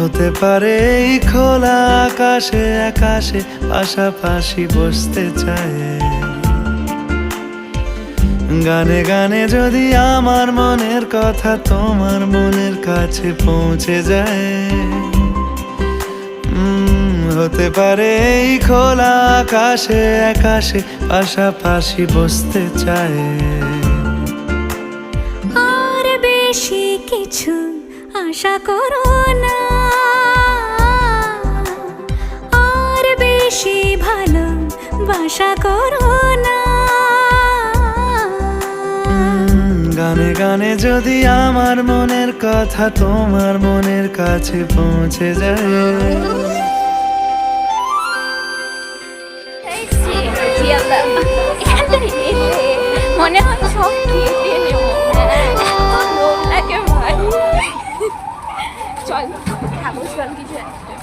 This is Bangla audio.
হতে পারে এই খোলা আকাশে আকাশে পাশাপাশি বসতে চায়। গানে গানে যদি আমার মনের কথা তোমার মনের কাছে পৌঁছে যায়। হতে পারে এই খোলা আকাশে আকাশে পাশাপাশি বসতে চায়। আর বেশি কিছু আশা করো না, আর বেশি ভালোবাসা করো না। গানে গানে যদি আমার মনের কথা তোমার মনের কাছে পৌঁছে যায়। মনে হয় সব খেয়ে নেব, এত লোভ লাগে ভাই। চল খাবো, চল কিছু একটা।